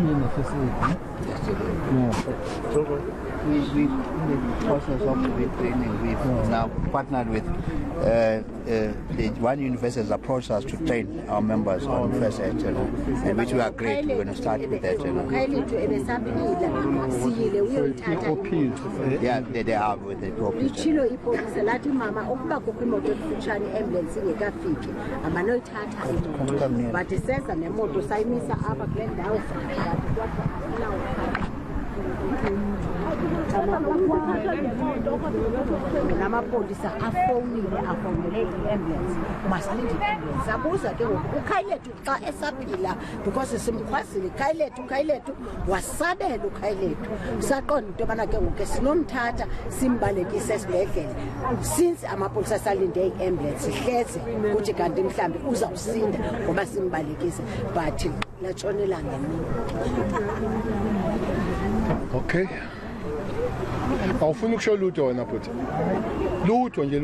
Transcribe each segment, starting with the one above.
in the facility. We in the process of training. We've now partnered with the one university has approached us to train our members on first aid, and which we are great. We're going to start with that. Yeah, they are with the OPs. Namapolisa afonile i-ambulance masilinde i-ambulance abuza ke uKhayelitsha xa esaphila because simkhwazile uKhayelitsha wasabela uKhayelitsha saqonda into yobana ke ngoku sinomthatha simbalekise esibhedlele since amapolisa salinde i-ambulance hleze kuthi kanti mhlambi uzawusinda ngoba simbalekise but latshonela ngemini. Okay. Awufuna ukusho lutho wena futhi. Lutho nje.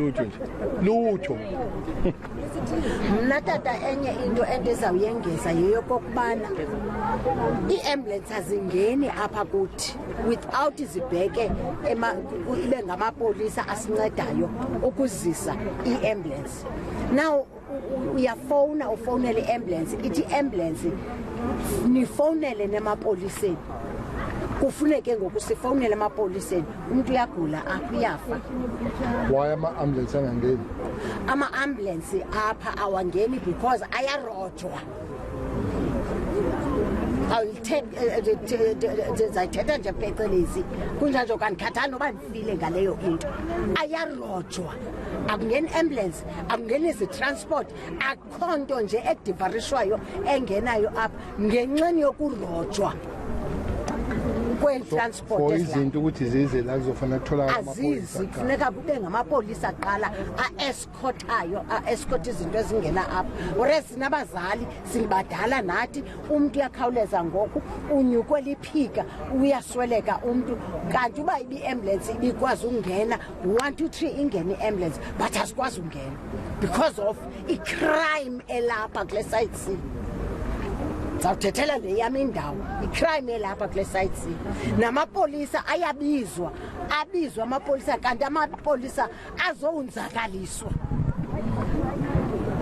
Mna tata enye into endizawuyengeza yeyokokubana i-ambulance azingeni apha kuthi without zibheke ibe ngamapolisa asincedayo ukuzisa i-ambulance. Now ufowunele i-ambulance ithi i-ambulance nifowunele nemapoliseni. Kufuneke ngoku sifowunele emapoliseni umuntu uyagula apha uyafa. Why ama-ambulance angangeni? Ama-ambulance apha awangeni because ayarojwa. Zayithetha nje phecelezi kunjalo kanikhathali noba ndifile ngaleyo into. Ayarojwa. Akungeni ambulance, akungeni transport, akho nto nje edivarishwayo engenayo apha ngenxeni yokurojwa. Transport izinto ukuthi zize la kuzofanele kutholakala amapolisa kufuneka kube ngamapolisa aqala escort izinto ezingena apha whereas nabazali sibadala nathi umuntu uyakhawuleza ngoku unyukwe liphika uyasweleka umuntu kanti uba ibi-ambulance ibikwazi ukungena 1 2 3 ingene i-ambulance but asikwazi ukungena because of i-crime elapha kule side C. Zawuthethela le yami indawo i-crime elapha kule side C. Namapolisa abizwa amapolisa kanti amapolisa azowunzakaliswa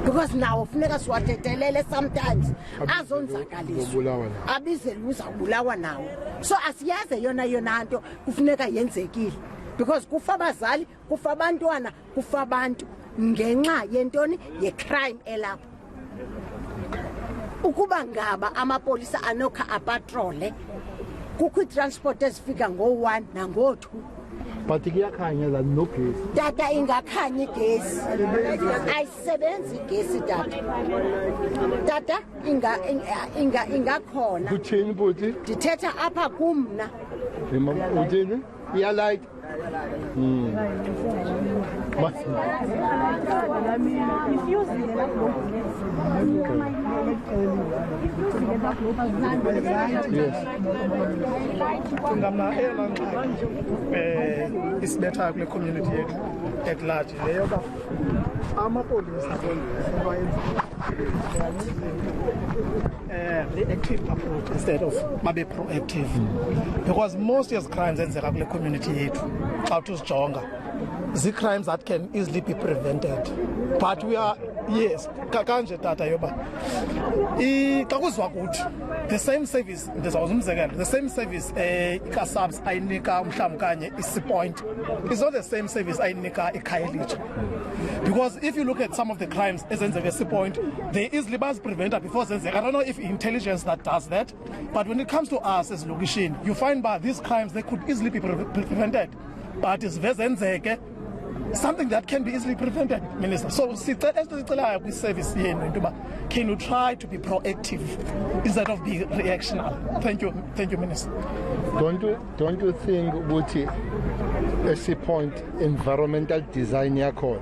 because nawo funeka siwathethelele sometimes azonzakaliswa abize uzawubulawa nawo so asiyaze yona nto kufuneka yenzekile because kufa abazali kufa abantwana kufa abantu ngenxa yentoni ye-crime elapha. Ukuba ngaba amapolisa anokha apatrole kukho i-transport ezifika ngo-1 nango-2 but kuyakhanya la nogesi tata ingakhanya igesi ayisebenzi igesi tata ingakhona kuthini buti ndithetha apha kumna uthini iyalight isibetha kule community yethu at large leyo ba amapolisa the active approach instead of babe proactive because most of crimes enzeka kule community yethu xa usijonga crimes that can easily be prevented but we are yes kanje tata yoba xa kuzwa kuthi the same service the same service ikasabs ayinika umhlawumbe kanye isipoint is not the same service ayinika iKhayelitsha because if you look at some of the crimes ezenzeka isipoint they easily prevent before zenzeka. I don't know if intelligence that does that but when it comes to us as Logishin you find by these crimes they could easily be prevented but it's vezenzeke something that can be easily prevented, Minister. So, service can you try to be proactive instead of being reactionary? Thank you, Minister. Don't you think Buti a point environmental design yakho?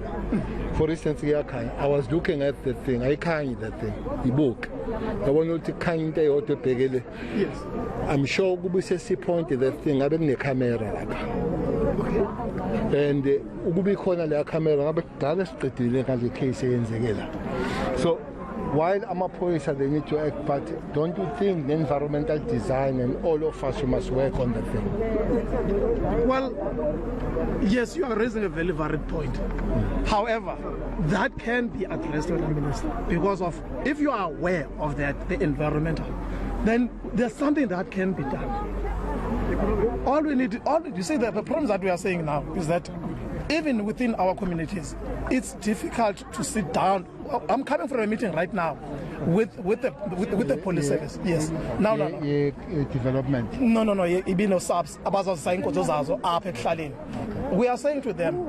For instance, I was looking at the thing. I can't that thing. The book. I want to kind of yes. I'm sure Gubu point the thing. I don't need camera. And Ubi corner la camera, but Dallas the case ends again. So while amaphoyisa they need to act, but don't you think the environmental design and all of us must work on the thing? Well, yes, you are raising a very valid point. However, that can be addressed, Minister, because of if you are aware of that, the environmental, then there's something that can be done. You see, the problems that we are saying now is that even within our communities, it's difficult to sit down. I'm coming from a meeting right now with the police service. Yes. No. Development. No. Ibino subs abazo saying kozozazo apha ekuhlaleni. We are saying to them,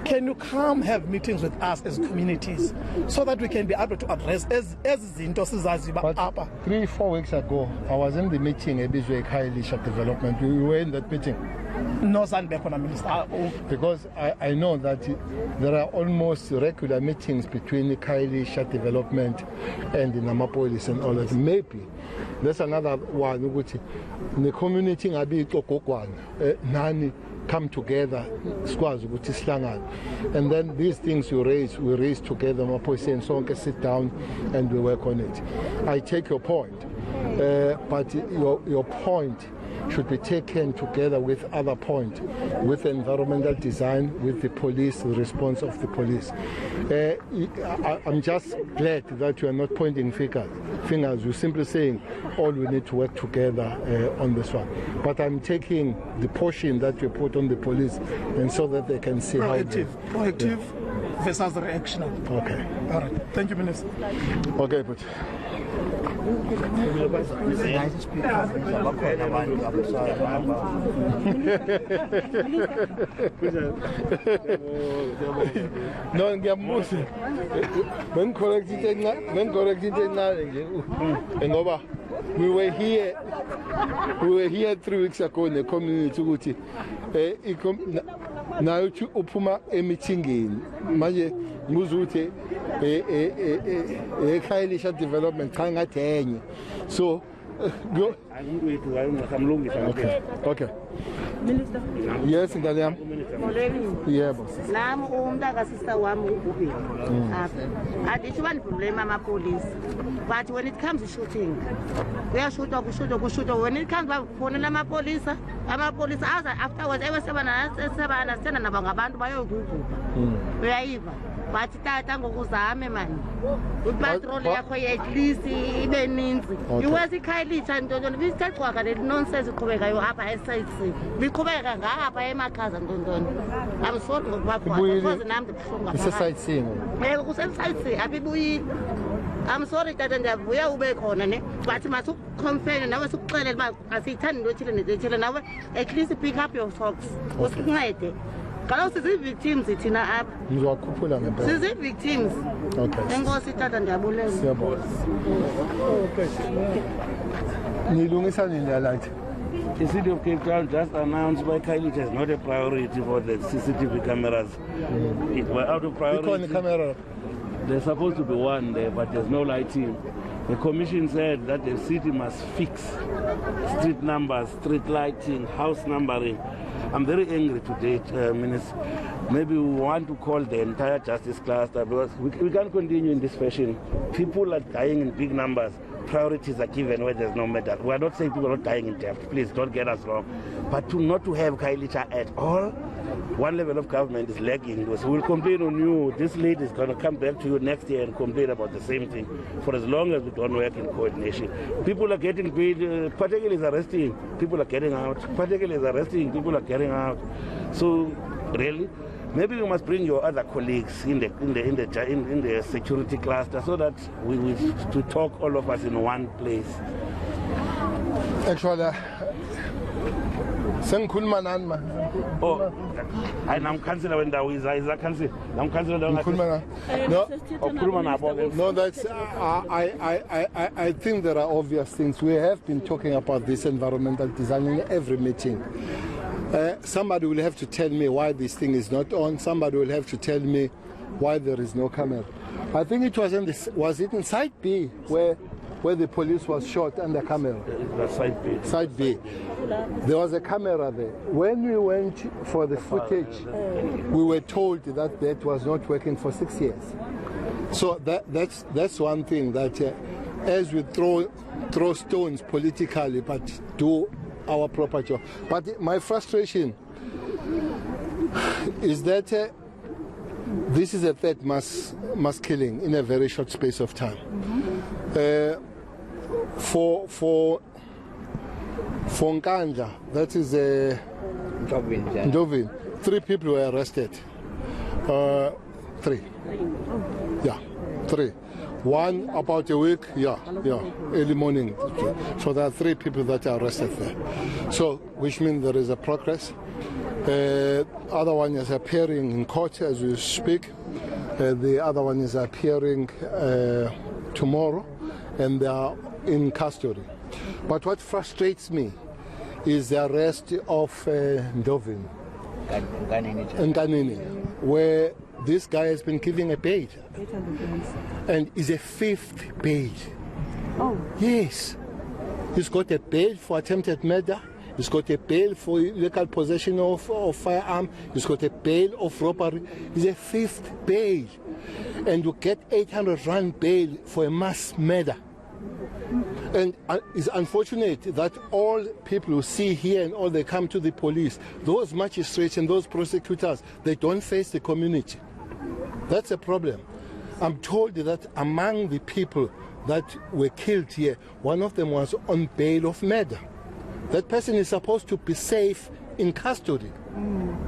can you come have meetings with us as communities so that we can be able to address as zinto sizaziba apha. 3-4 weeks ago, I was in the meeting at Khayelitsha development. We were in that meeting. No, Minister. Because I know that there are almost regular meetings between the Khayelitsha development and the Namapolis and all that. Maybe there's another one which the community nani come together, and then these things we raise together, Mapolis and so on, sit down and we work on it. I take your point, but your point should be taken together with other point, with environmental design, with the police, the response of the police. I'm just glad that you are not pointing fingers. You're simply saying all we need to work together on this one. But I'm taking the portion that you put on the police, and so that they can see proactive versus reactional. Okay. All right. Thank you, Minister. Okay, but. No, ngiyamubuza. Bengicorrect into encane nje. Ngoba we were here 3 weeks ago in the community ukuthi nayo uphuma emithingeni manje ngibuza ukuthi Khayelitsha development cha ngathi enye so okay Minister. Yes, ngane yami. Yebo. Nami umntaka sister wami uBheki. Adithi one problem amapolice. But when it comes to shooting, kuyashutwa kushuthwa when it comes bafonela amapolice afterwards sebana sena nabo ngabantu bayogugupha. Uyayiva. Bathi tata ngokuzame manje ipatrol yakho at least ibe ninzi iwesi Khayelitsha ntondoni bisicaqhwaka le nonsense iqhubekayo apha eside biqhubeka ngapha emakhaza ntondoni I'm sorry ngokubakhona because nami ndibuhlungu ngapha iseside singo kuseside abibuyile I'm sorry tata ndiyavuya ube khona ne bathi masu confirm nawe sikuxelela ba asithandi ndothile nethile nawe at least pick up your socks usincede Kalau sizi victims thina apha. Ngizokhuphula ngempela. Sizi victims. Okay. Enkosi tata ndiyabulela. Siyabonga. Okay. Nilungisa nini light? The city of Cape Town just announced by Khayelitsha is not a priority for the CCTV cameras. It were out of priority. Because the camera. There's supposed to be one there, but there's no lighting. The commission said that the city must fix street numbers, street lighting, house numbering. I'm very angry today, Minister. Maybe we want to call the entire justice cluster because we can't continue in this fashion. People are dying in big numbers. Priorities are given where there's no medal. We are not saying people are not dying in depth. Please don't get us wrong. But not to have Khayelitsha at all, one level of government is lagging. So we'll complain on you. This lady is going to come back to you next year and complain about the same thing for as long as we don't work in coordination. People are getting paid. Particularly is arresting. People are getting out. Particularly is arresting. People are getting out. So really, maybe we must bring your other colleagues in the security cluster so that we to talk all of us in one place. Actually, sengikhuluma nani ma? Oh, I'm councillor when there is a council. I'm councillor. No, that's I think there are obvious things. We have been talking about this environmental design in every meeting. Somebody will have to tell me why this thing is not on. Somebody will have to tell me why there is no camera. I think it was in side B where the police was shot and the camera. Side B. Side B. There was a camera there. When we went for the footage, we were told that was not working for 6 years. So that's one thing that as we throw stones politically, but do our proper job. But my frustration is that this is a third mass killing in a very short space of time. For Nkandla, that is Ndovin, 3 people were arrested. 3. Yeah, 3. 1 about a week, early morning. So there are 3 people that are arrested there. So, which means there is a progress. Other one is appearing in court as we speak. The other one is appearing tomorrow, and they are in custody. But what frustrates me is the arrest of Ndovin Nkanini, where this guy has been given a bail, and is a 5th bail. Oh. Yes, he's got a bail for attempted murder. He's got a bail for illegal possession of firearm. He's got a bail of robbery. He's a 5th bail, and you get 800 rand bail for a mass murder. And it's unfortunate that all people who see here and all they come to the police, those magistrates and those prosecutors, they don't face the community. That's a problem. I'm told that among the people that were killed here, one of them was on bail of murder. That person is supposed to be safe in custody.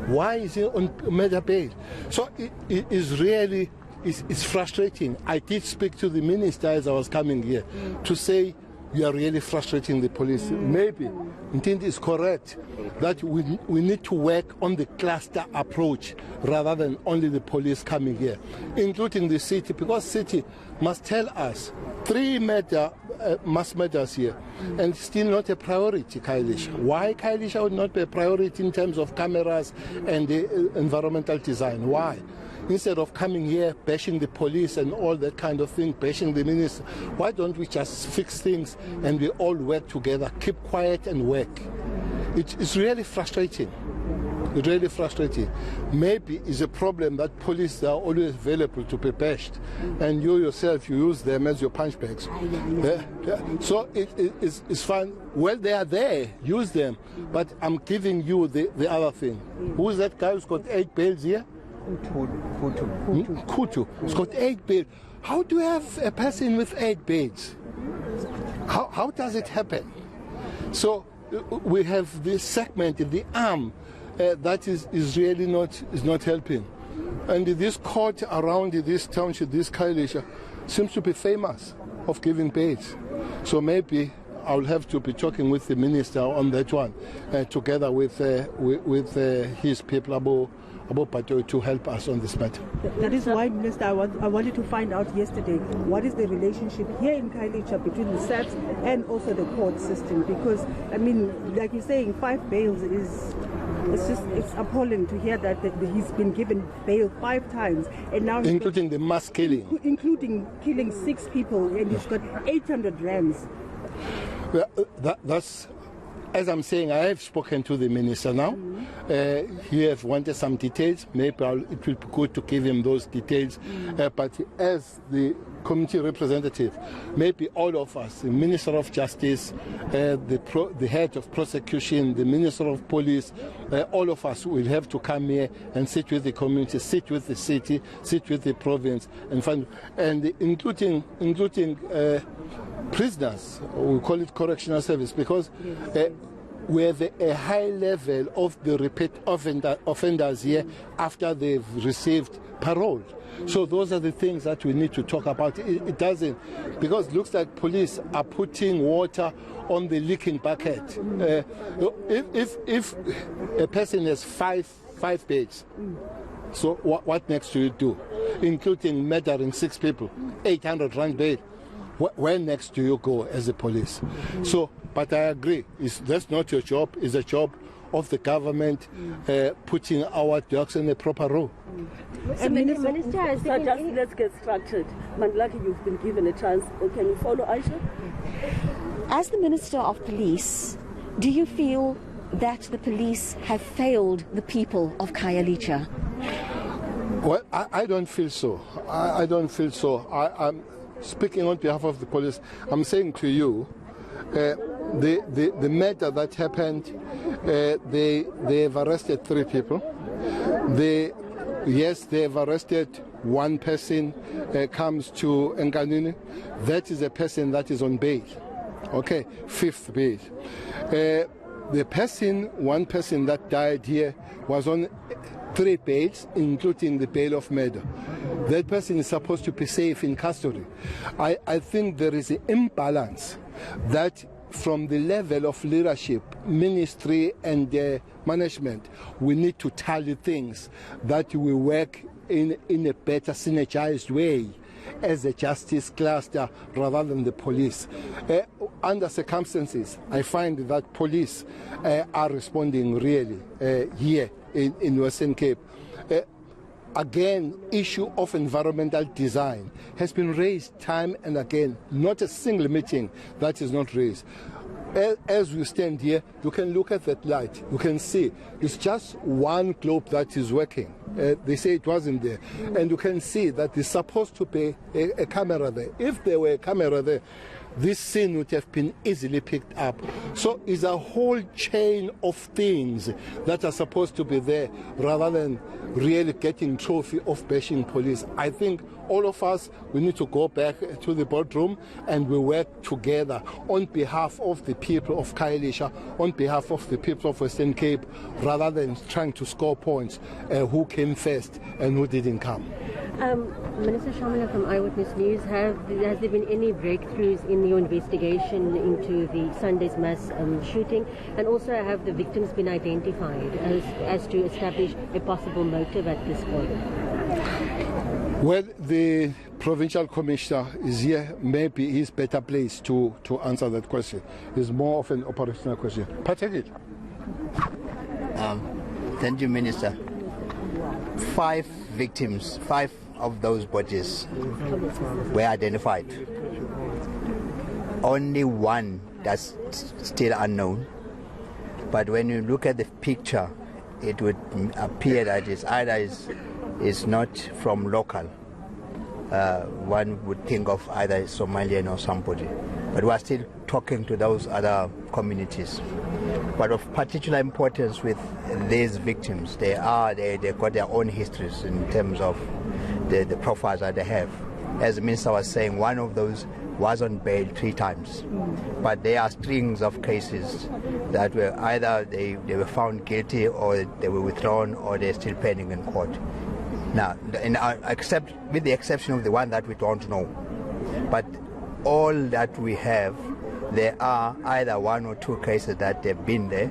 Why is he on murder bail? So it is really, it's frustrating. I did speak to the minister as I was coming here to say, you are really frustrating the police. Maybe Ntindi is correct that we need to work on the cluster approach rather than only the police coming here, including the city, because city must tell us 3 mass murders here, and still not a priority, Khayelitsha. Why Khayelitsha would not be a priority in terms of cameras and the environmental design? Why? Instead of coming here, bashing the police and all that kind of thing, bashing the minister, why don't we just fix things and we all work together, keep quiet and work? It's really frustrating. It's really frustrating. Maybe it's a problem that police are always available to be bashed, and you yourself, you use them as your punch bags. So it's fine. Well, they are there, use them, but I'm giving you the other thing. Who's that guy who's got 8 bails here? Kutu. It's got 8 bails. How do you have a person with 8 bails? How does it happen? So we have this segment in the arm that is really not helping. And this court around this township, this Khayelitsha, seems to be famous of giving bails. So maybe I'll have to be talking with the minister on that one, together with his people to help us on this matter. That is why, Minister, I wanted to find out yesterday, what is the relationship here in Khayelitsha between the SAPS and also the court system? Because, I mean, like you're saying, 5 bails it's appalling to hear that he's been given bail 5 times, and now including the mass killing, including killing 6 people, and he's got 800 rands. That's, as I'm saying, I have spoken to the minister now. He has wanted some details. Maybe it will be good to give him those details. But as the community representative, maybe all of us, the Minister of Justice, the head of prosecution, the Minister of Police, all of us will have to come here and sit with the community, sit with the city, sit with the province, and including prisoners. We call it correctional service, because we have a high level of the repeat offenders here after they've received parole. So those are the things that we need to talk about. It doesn't, because it looks like police are putting water on the leaking bucket. If a person has five beds, so what next do you do? Including murdering 6 people, 800 rand bail. Where next do you go as a police? So, but I agree, that's not your job. It's a job of the government, putting our ducks in a proper row. And Minister, let's get structured. Mandlaki, you've been given a chance. Can you follow Aisha? As the Minister of Police, do you feel that the police have failed the people of Khayelitsha? Well, I don't feel so. I don't feel so. I'm speaking on behalf of the police. I'm saying to you, the matter that happened, they have arrested 3 people. They have arrested 1 person, comes to Nkanini. That is a person that is on bail. Okay, 5th bail. The person, 1 person that died here was on 3 bails, including the bail of murder. That person is supposed to be safe in custody. I think there is an imbalance that from the level of leadership, ministry and management, we need to tally things that we work in a better synergized way as a justice cluster rather than the police. Under circumstances, I find that police are responding really here in Western Cape. Again, issue of environmental design has been raised time and again, not a single meeting that is not raised. As we stand here, you can look at that light. You can see it's just 1 globe that is working. They say it wasn't there. And you can see that there's supposed to be a camera there. If there were a camera there, this scene would have been easily picked up. So it's a whole chain of things that are supposed to be there rather than really getting trophy of bashing police. I think all of us, we need to go back to the boardroom and we work together on behalf of the people of Khayelitsha, on behalf of the people of Western Cape, rather than trying to score points who came first and who didn't come. Minister Shamila from Eyewitness News, has there been any breakthroughs in your investigation into the Sunday's mass shooting? And also, have the victims been identified as to establish a possible motive at this point? Well, the provincial commissioner is here. Maybe he's better placed to answer that question. It's more of an operational question. Take it. Thank you, Minister. 5 victims, 5 of those bodies were identified. Only 1 that's still unknown. But when you look at the picture, it would appear that it's either is not from local. One would think of either Somalian or somebody. But we are still talking to those other communities. But of particular importance with these victims, they got their own histories in terms of the profiles that they have. As the minister was saying, one of those was on bail 3 times. But there are strings of cases that were either they were found guilty or they were withdrawn or they're still pending in court. Now, with the exception of the one that we don't know. But all that we have, there are either 1 or 2 cases that they've been there,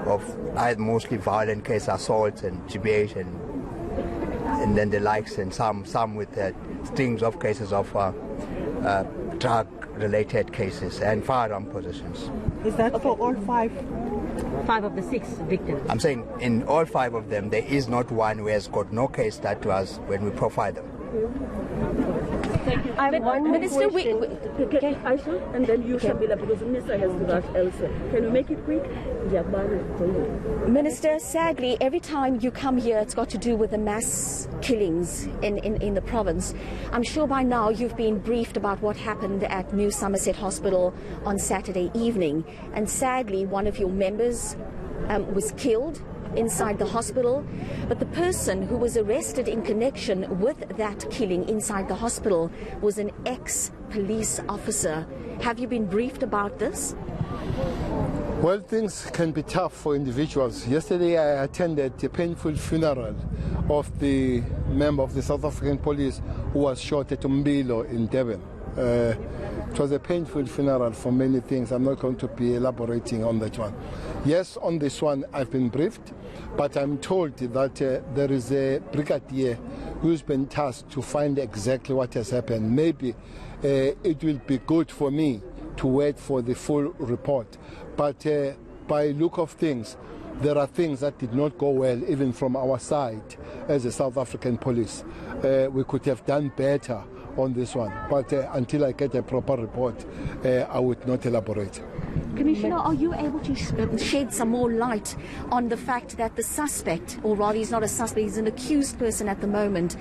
of either mostly violent cases, assaults and GBH and then the likes, and some with strings of cases of drug-related cases and firearm possessions. Is that for all 5? 5 of the 6 victims. I'm saying in all 5 of them, there is not one who has got no case that was when we profile them. Thank you. I have one Minister, okay. Aisha, and then you, Shamila, because the Minister has to rush elsewhere. Can we make it quick? Minister, sadly, every time you come here, it's got to do with the mass killings in the province. I'm sure by now you've been briefed about what happened at New Somerset Hospital on Saturday evening. And sadly, one of your members was killed inside the hospital, but the person who was arrested in connection with that killing inside the hospital was an ex-police officer. Have you been briefed about this? Well, things can be tough for individuals. Yesterday I attended a painful funeral of the member of the South African police who was shot at Umbilo in Devon. It was a painful funeral for many things. I'm not going to be elaborating on that one. Yes, on this one I've been briefed, but I'm told that there is a brigadier who's been tasked to find exactly what has happened. Maybe it will be good for me to wait for the full report. But by look of things, there are things that did not go well, even from our side as a South African police. We could have done better on this one. But until I get a proper report, I would not elaborate. Commissioner, are you able to shed some more light on the fact that the suspect, or rather he's not a suspect, he's an accused person at the moment,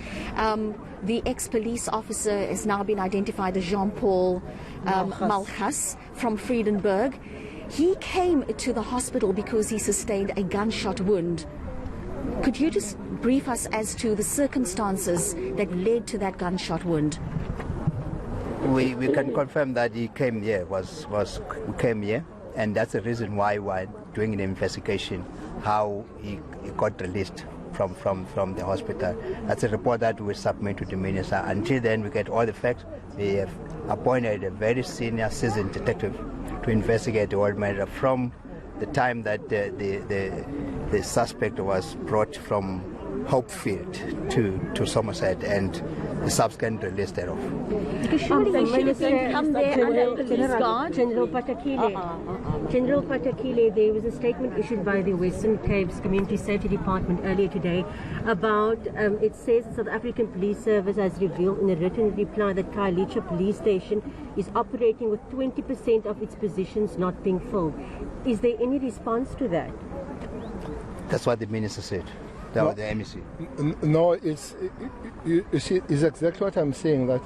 the ex-police officer has now been identified as Jean-Paul Malchus from Vredenburg. He came to the hospital because he sustained a gunshot wound. Could you just brief us as to the circumstances that led to that gunshot wound? We can confirm that he came here, came here, and that's the reason why we're doing an investigation, how he got released from the hospital. That's a report that we submit to the minister. Until then, we get all the facts. We have appointed a very senior, seasoned detective to investigate the whole matter from the time that the suspect was brought from Hopefield to Somerset and the subsequent release thereof. General Patakile, there was a statement issued by the Western Cape's Community Safety Department earlier today about, it says the South African Police Service has revealed in a written reply that Khayelitsha Police Station is operating with 20% of its positions not being filled. Is there any response to that? That's what the minister said. No, the MEC. No, it's exactly what I'm saying, that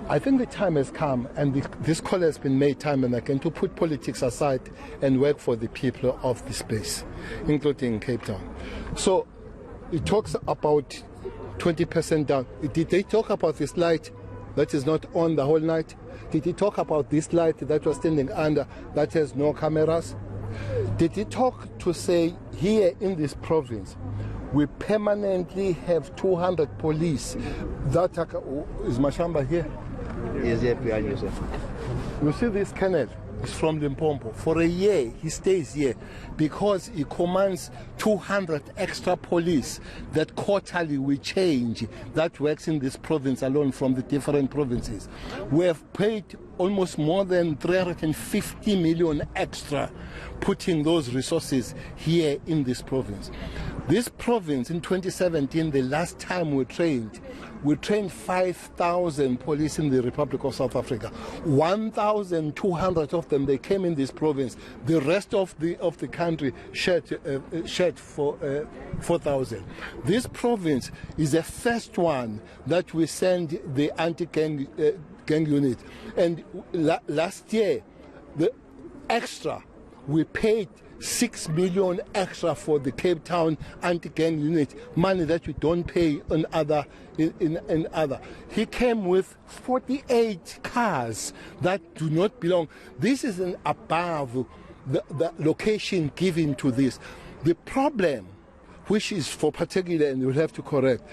I think the time has come, and this call has been made time and again, to put politics aside and work for the people of this place, including Cape Town. So it talks about 20% down. Did they talk about this light that is not on the whole night? Did he talk about this light that was standing under that has no cameras? Did he talk to say here in this province we permanently have 200 police that are, is Mashamba here? Yes, here behind you, sir. You see this colonel is from Limpopo. For a year he stays here because he commands 200 extra police that quarterly we change, that works in this province alone from the different provinces. We have paid almost more than 350 million extra, putting those resources here in this province. This province in 2017, the last time we trained 5,000 police in the Republic of South Africa. 1,200 of them, they came in this province. The rest of the country shared for 4,000. This province is the first one that we send the anti-gang gang unit. And last year, the extra, we paid 6 million extra for the Cape Town anti-gang unit, money that we don't pay in other. He came with 48 cars that do not belong. This is an above the location given to this. The problem, which is for particular, and we'll have to correct,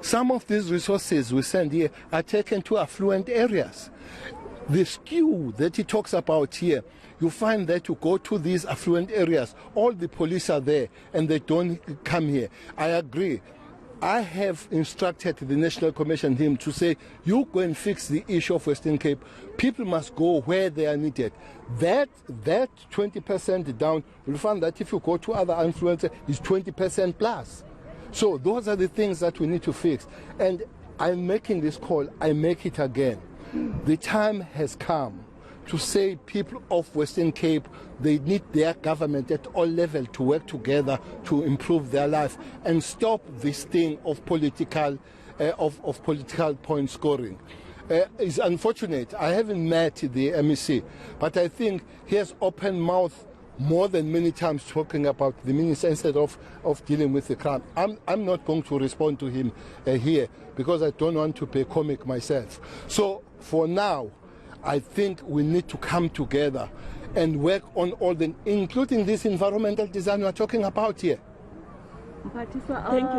some of these resources we send here are taken to affluent areas. The skew that he talks about here, you find that you go to these affluent areas, all the police are there and they don't come here. I agree. I have instructed the National Commission team to say, you go and fix the issue of Western Cape. People must go where they are needed. That 20% down, you'll find that if you go to other influencers, it's 20% plus. So those are the things that we need to fix. And I'm making this call, I make it again. The time has come to say people of Western Cape, they need their government at all levels to work together to improve their life and stop this thing of political point scoring. It's unfortunate. I haven't met the MEC, but I think he has open mouth more than many times talking about the minister instead of dealing with the crime. I'm not going to respond to him here because I don't want to be comic myself. So for now, I think we need to come together and work on all the, including this environmental design we're talking about here. Thank you,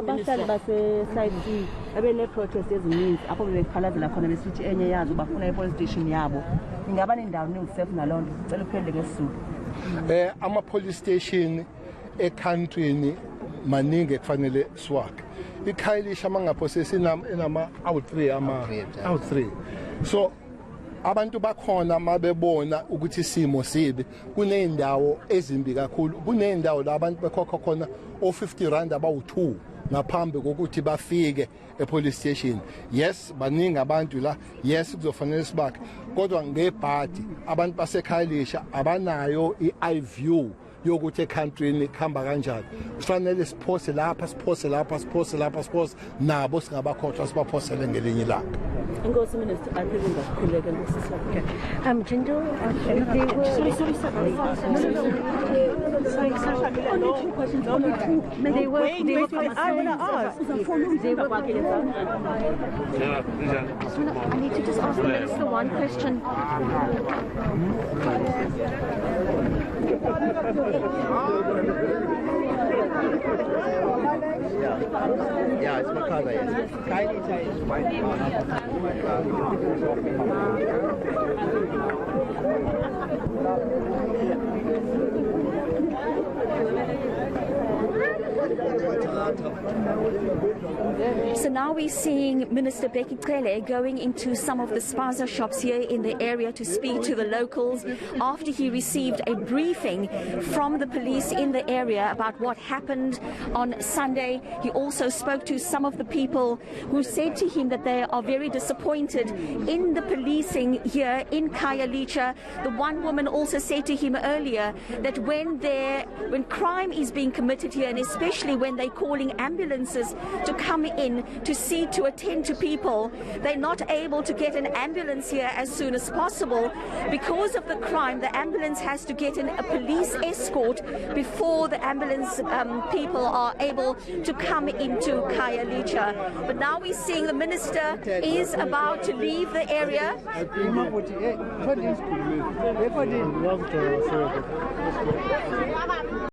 Minister. Protest ezininzi apho bebekhalazela khona besithi enye yazo bafuna i-police station yabo. Ingaba nendawo ningisafe nalondo cela uphendule ngesizulu. Ama-police station ekhantrini maningi kufanele swak. IKhayelitsha mangaphose sinama-out 3 so abantu bakhona mabebona ukuthi isimo sibi kuneyindawo ezimbi kakhulu kuneyindawo la abantu bekhokha khona o50 rand abawu2 ngaphambi kokuthi bafike e-police station. Yes, baningi abantu la, yes kuzofanele sibakhe, kodwa ngebhadi abantu baseKhayelitsha abanayo i-eye view yokuthi ekhantrini kuhamba kanjani. Kufanele siphose lapha, siphose lapha, siphose lapha, siphose nabo singabakhohlwa sibaphosele ngelinye ilanga. Inkosi Minister, I think ngakukhuleka ngosisi wakhe. Jindo, they were I want to ask. I need to just ask the minister one question. Yeah, it's Makada, yes. Khayelitsha is quite So now we're seeing Minister Bheki Cele going into some of the spaza shops here in the area to speak to the locals after he received a briefing from the police in the area about what happened on Sunday. He also spoke to some of the people who said to him that they are very disappointed in the policing here in Khayelitsha. The one woman also said to him earlier that when crime is being committed here, and especially when they're calling ambulances to come in to attend to people, they're not able to get an ambulance here as soon as possible. Because of the crime, the ambulance has to get a police escort before the ambulance people are able to come into Khayelitsha. But now we're seeing the minister is about to leave the area.